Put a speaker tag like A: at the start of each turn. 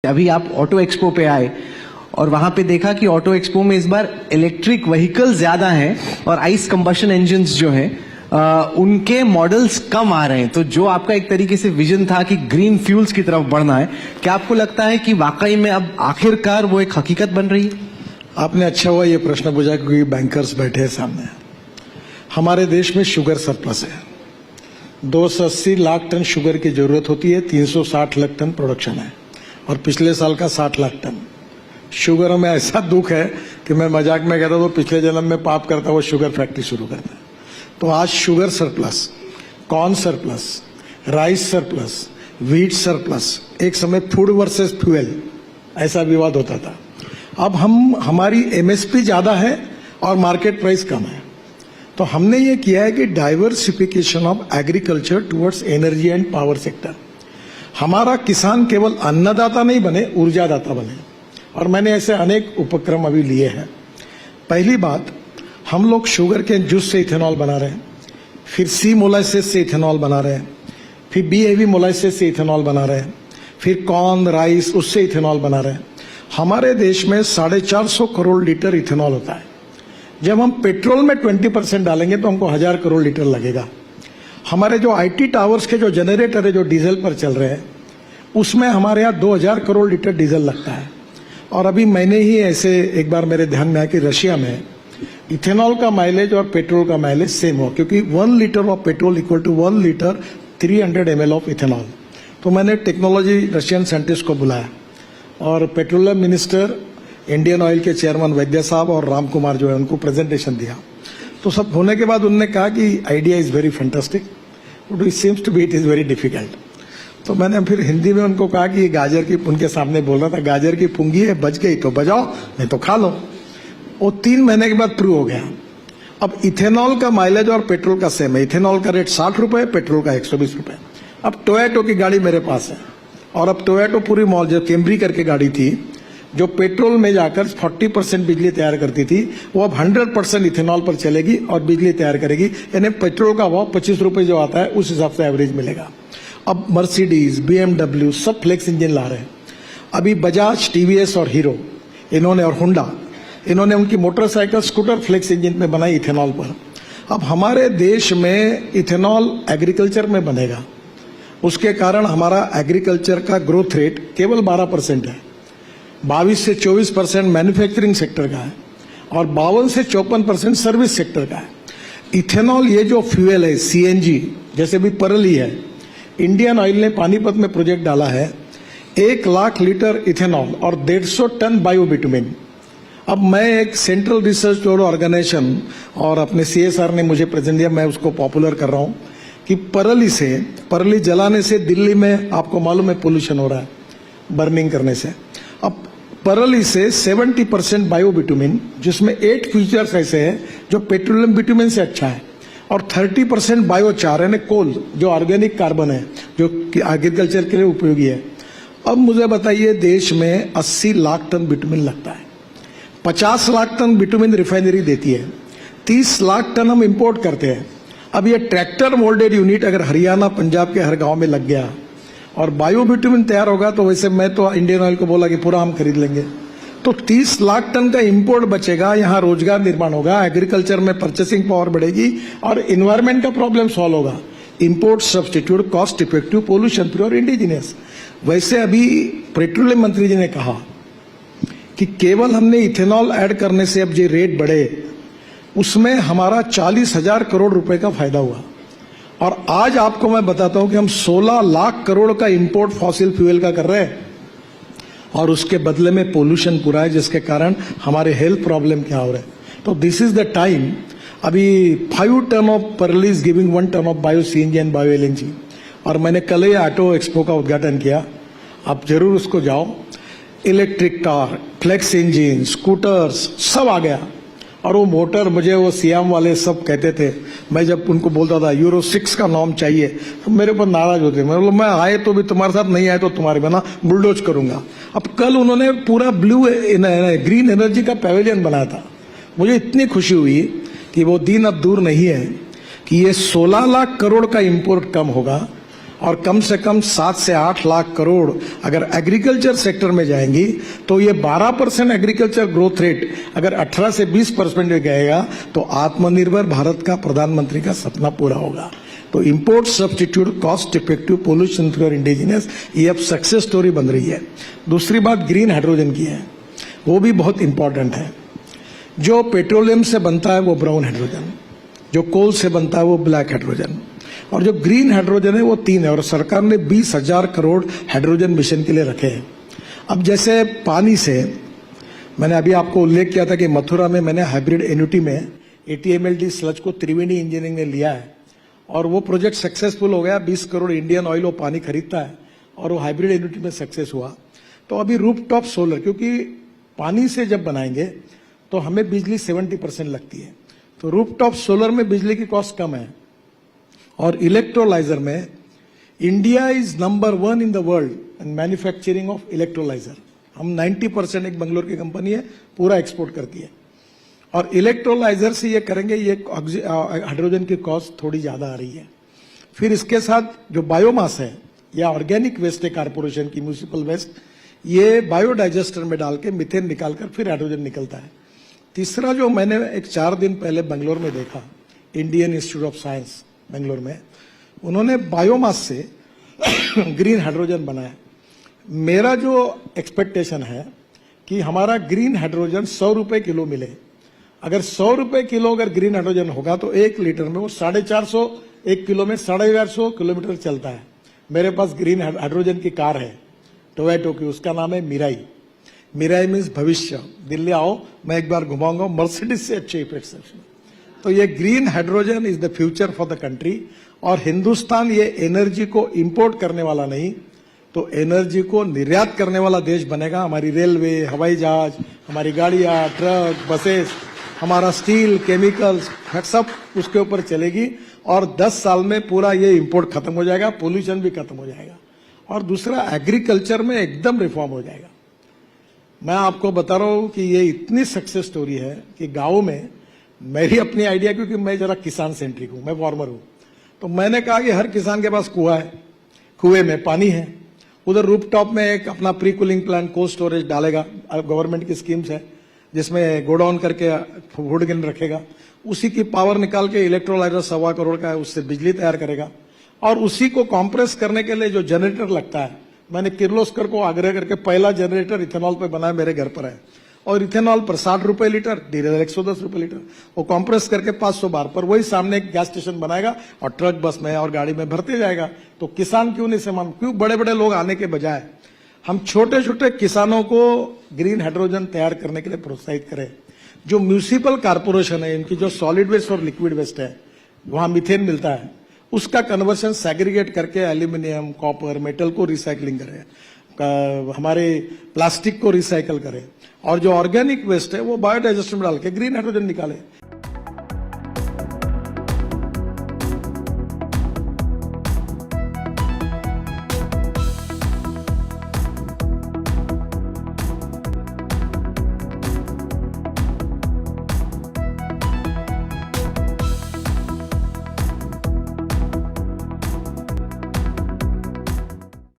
A: अभी आप auto expo पे आए और वहां पे देखा कि ऑटो एक्सपो में इस बार इलेक्ट्रिक व्हीकल ज्यादा हैं और आइस कंबशन इंजन्स जो हैं उनके मॉडल्स कम आ रहे हैं। तो जो आपका एक तरीके से विजन था कि ग्रीन फ्यूल्स की तरफ बढ़ना है, क्या आपको लगता है कि वाकई में अब आखिरकार वो एक हकीकत बन रही है?
B: आपने अच्छा हुआ ये प्रश्न पूछा क्योंकि बैंकर्स बैठे हैं सामने। हमारे देश में शुगर सरप्लस है। 280 लाख टन शुगर की जरूरत होती है, 360 लाख टन प्रोडक्शन है और पिछले साल का 60 लाख टन। शुगर में ऐसा दुख है कि मैं मजाक में कहता तो पिछले जन्म में पाप करता वो शुगर फैक्ट्री शुरू करता। तो आज sugar surplus, corn surplus, rice surplus, wheat surplus, एक समय फूड वर्सेस फ्यूल ऐसा विवाद होता था। अब हमारी एमएसपी ज्यादा है और मार्केट प्राइस कम है। तो हमने ये किया है कि diversification of agriculture towards energy and power sector. हमारा किसान केवल अन्नदाता नहीं बने, ऊर्जादाता बने। और मैंने ऐसे अनेक उपक्रम अभी लिए हैं। पहली बात, हम लोग शुगर के जूस से इथेनॉल बना रहे हैं, फिर सी मोलाइसिस से इथेनॉल बना रहे हैं, फिर बी हेवी मोलाइसिस से इथेनॉल बना रहे हैं, फिर कॉर्न राइस उससे इथेनॉल बना रहे हैं। हमारे देश में 450 करोड़ लीटर इथेनॉल होता है। जब हम पेट्रोल में 20% डालेंगे तो हमको 1000 करोड़ लीटर लगेगा। हमारे जो आईटी टावर्स के जो जनरेटर है जो डीजल पर चल रहे हैं उसमें हमारे यहाँ 2000 करोड़ लीटर डीजल लगता है। और अभी मैंने ही ऐसे एक बार मेरे ध्यान में आया कि रशिया में इथेनॉल का माइलेज और पेट्रोल का माइलेज सेम हो, क्योंकि 1 litre of petrol equal to 1 litre 300 ml of ethanol. तो मैंने टेक्नोलॉजी रशियन साइंटिस्ट को बुलाया और पेट्रोलियम मिनिस्टर, इंडियन ऑयल के चेयरमैन वैद्य साहब और राम कुमार जो है उनको प्रेजेंटेशन दिया। तो सब होने के बाद उन्होंने कहा कि idea is very fantastic but it seems to be it is very difficult. तो मैंने फिर हिंदी में उनको कहा कि गाजर की, उनके सामने बोल रहा था, गाजर की पुंगी है, बच गई तो बजाओ नहीं तो खा लो। वो 3 महीने के बाद प्रूव हो गया। अब इथेनॉल का माइलेज और पेट्रोल का सेम है। इथेनॉल का रेट 60 रुपए, पेट्रोल का 120 रुपए। अब टोयोटो की गाड़ी मेरे पास है और अब टोयोटो पूरी मॉल जो कैम्ब्री करके गाड़ी थी जो पेट्रोल में जाकर 40% बिजली तैयार करती थी वो अब 100% इथेनॉल पर चलेगी और बिजली तैयार करेगी। यानी पेट्रोल का भाव 25 रुपए जो आता है उस हिसाब से एवरेज मिलेगा। अब मर्सिडीज, बीएमडब्ल्यू सब फ्लेक्स इंजन ला रहे हैं। अभी बजाज, टीवीएस और हीरो इन्होंने और होंडा इन्होंने उनकी मोटरसाइकिल, स्कूटर फ्लेक्स इंजन में बनाई इथेनॉल पर। अब हमारे देश में इथेनॉल एग्रीकल्चर में बनेगा, उसके कारण हमारा एग्रीकल्चर का ग्रोथ रेट केवल 12% है। 22 से 24% मैन्युफैक्चरिंग सेक्टर का है और 52 से 54% सर्विस सेक्टर का है। इथेनॉल ये जो फ्यूल है, सीएनजी जैसे भी परली है, इंडियन ऑयल ने पानीपत में प्रोजेक्ट डाला है 1 लाख लीटर इथेनॉल और 150 टन बायोबिटुमिन। अब मैं एक सेंट्रल रिसर्च ऑर्गेनाइजेशन और अपने सीएसआर ने मुझे प्रेजेंट दिया, मैं उसको पॉपुलर कर रहा हूं कि परली जलाने से दिल्ली में आपको मालूम है पोल्यूशन हो रहा है बर्निंग करने से। अब परली से 70% बायोबिटुमिन जिसमें 8 फीचर्स ऐसे हैं जो पेट्रोलियम बिटुमिन से अच्छा है और 30% बायोचार यानी कोल जो ऑर्गेनिक कार्बन है जो एग्रीकल्चर के लिए उपयोगी है। अब मुझे बताइए, देश में 80 लाख टन बिटुमिन लगता है, 50 लाख टन बिटुमिन रिफाइनरी देती है, 30 लाख टन हम इंपोर्ट करते हैं। अब ये ट्रैक्टर मोल्डेड यूनिट अगर हरियाणा पंजाब के हर गांव में लग गया और बायोबिटुमिन तैयार होगा तो वैसे मैं तो इंडियन ऑयल को बोला कि पूरा हम खरीद लेंगे। तो 30 लाख टन का इंपोर्ट बचेगा, यहाँ रोजगार निर्माण होगा, एग्रीकल्चर में परचेसिंग पावर बढ़ेगी और इन्वायरमेंट का प्रॉब्लम सॉल्व होगा। Import substitute, cost effective, pollution free और इंडिजिनियस। वैसे अभी पेट्रोलियम मंत्री जी ने कहा कि केवल हमने इथेनॉल ऐड करने से अब जो रेट बढ़े उसमें हमारा 40,000 करोड़ रुपए का फायदा हुआ। और आज आपको मैं बताता हूं कि हम 16 लाख करोड़ का इंपोर्ट फॉसिल फ्यूल का कर रहे हैं और उसके बदले में पोल्यूशन पूरा है, जिसके कारण हमारे हेल्थ प्रॉब्लम क्या हो रहे हैं। तो दिस इज द टाइम। अभी 5 टन ऑफ परली is giving 1 ton of bio CNG and bio LNG. और मैंने कल ही ऑटो एक्सपो का उद्घाटन किया, आप जरूर उसको जाओ। Electric car, flex engine, scooters सब आ गया। और वो मोटर, मुझे वो सियाम वाले सब कहते थे, मैं जब उनको बोलता था यूरो 6 का नॉर्म चाहिए तो मेरे ऊपर नाराज होते। मैं आए तो भी तुम्हारे साथ, नहीं आए तो तुम्हारे बिना बुलडोज करूंगा। अब कल उन्होंने पूरा ग्रीन एनर्जी का पैवेलियन बनाया था। मुझे इतनी खुशी हुई कि वो दिन अब दूर नहीं है कि ये 16 लाख करोड़ का इंपोर्ट कम होगा और कम से कम 7 से 8 लाख करोड़ अगर एग्रीकल्चर सेक्टर में जाएंगी तो ये 12% एग्रीकल्चर ग्रोथ रेट अगर 18 से 20% में गएगा तो आत्मनिर्भर भारत का प्रधानमंत्री का सपना पूरा होगा। तो import substitute cost effective pollution free और इंडिजिनस ये अब सक्सेस स्टोरी बन रही है। दूसरी बात ग्रीन हाइड्रोजन की है, वो भी बहुत इंपॉर्टेंट है। जो पेट्रोलियम से बनता है वो ब्राउन हाइड्रोजन, जो कोल से बनता है वो ब्लैक हाइड्रोजन, और जो ग्रीन हाइड्रोजन है वो 3 है। और सरकार ने 20,000 करोड़ हाइड्रोजन मिशन के लिए रखे हैं। अब जैसे पानी से मैंने अभी आपको उल्लेख किया था कि मथुरा में मैंने हाइब्रिड एन्युटी में ATMLD स्लज को त्रिवेणी इंजीनियरिंग ने लिया है और वो प्रोजेक्ट सक्सेसफुल हो गया। 20 करोड़ इंडियन ऑयल वो पानी खरीदता है और वो हाइब्रिड एन्युटी में सक्सेस हुआ। तो अभी रूफटॉप सोलर, क्योंकि पानी से जब बनाएंगे तो हमें बिजली 70% लगती है, तो रूफटॉप सोलर में बिजली की कॉस्ट कम है। और इलेक्ट्रोलाइजर में India is number 1 in the world in manufacturing of electrolyser. हम 90%, एक बंगलोर की कंपनी है, पूरा एक्सपोर्ट करती है। और इलेक्ट्रोलाइजर से ये करेंगे, ये हाइड्रोजन की कॉस्ट थोड़ी ज्यादा आ रही है। फिर इसके साथ जो बायोमास है या ऑर्गेनिक वेस्ट है कारपोरेशन की, म्यूनिसिपल वेस्ट, ये बायोडाइजेस्टर में डाल के मीथेन निकालकर फिर हाइड्रोजन निकलता है। तीसरा जो मैंने एक 4 दिन पहले बेंगलोर में देखा, Indian institute of science Bangalore में, उन्होंने बायोमास से ग्रीन हाइड्रोजन बनाया। मेरा जो एक्सपेक्टेशन है कि हमारा ग्रीन हाइड्रोजन 100 रुपए किलो मिले। अगर 100 रुपए किलो अगर ग्रीन हाइड्रोजन होगा तो 1 लीटर में वो 450, 1 किलो में 150 किलोमीटर चलता है। मेरे पास ग्रीन हाइड्रोजन की कार है टोयोटा की, उसका नाम है मिराई। मिराई मीन्स भविष्य। दिल्ली आओ, मैं एक बार घुमाऊंगा, मर्सिडीज से अच्छे इफेक्ट्स है। तो ये green hydrogen is the future for the country. और हिंदुस्तान ये एनर्जी को इंपोर्ट करने वाला नहीं, तो एनर्जी को निर्यात करने वाला देश बनेगा। हमारी रेलवे, हवाई जहाज, हमारी गाड़ियां, ट्रक, बसेस, हमारा स्टील, केमिकल्स, सब उसके ऊपर चलेगी। और 10 साल में पूरा ये इंपोर्ट खत्म हो जाएगा, पोल्यूशन भी खत्म हो जाएगा। और दूसरा, एग्रीकल्चर में एकदम रिफॉर्म हो जाएगा। मैं आपको बता रहा हूं कि ये इतनी सक्सेस स्टोरी है कि गांव में, मेरी अपनी आइडिया, क्योंकि मैं जरा किसान सेंट्रिक हूं, मैं फार्मर हूं, तो मैंने कहा कि हर किसान के पास कुआं है, कुएं में पानी है, उधर रूफटॉप में एक अपना pre cooling plant, cold storage डालेगा। गवर्नमेंट की स्कीम्स है जिसमें गोडाउन करके फूड गिन रखेगा, उसी की पावर निकाल के इलेक्ट्रोलाइजर 1.25 करोड़ का है, उससे बिजली तैयार करेगा। और उसी को कॉम्प्रेस करने के लिए जो जनरेटर लगता है, मैंने किर्लोस्कर को आग्रह करके पहला जनरेटर इथेनॉल पे बनाया, मेरे घर पर है। और इथेनॉल पर 60 रुपए लीटर, डीजल 110 रुपए लीटर, वो कॉम्प्रेस करके 500 बार पर वही सामने एक गैस स्टेशन बनाएगा और ट्रक, बस में और गाड़ी में भरते जाएगा। तो किसान क्यों नहीं सम्मान, क्यों बड़े बड़े लोग आने के बजाय हम छोटे छोटे किसानों को ग्रीन हाइड्रोजन तैयार करने के लिए प्रोत्साहित करें। जो म्यूनिसिपल कारपोरेशन है, इनकी जो सॉलिड वेस्ट और लिक्विड वेस्ट है, वहां मीथेन मिलता है, उसका कन्वर्शन सेग्रीगेट करके एल्यूमिनियम, कॉपर, मेटल को रिसाइकलिंग करें, हमारे प्लास्टिक को रिसाइकल करें, और जो ऑर्गेनिक वेस्ट है वो बायोडाइजेस्टर में डाल के ग्रीन हाइड्रोजन निकाले।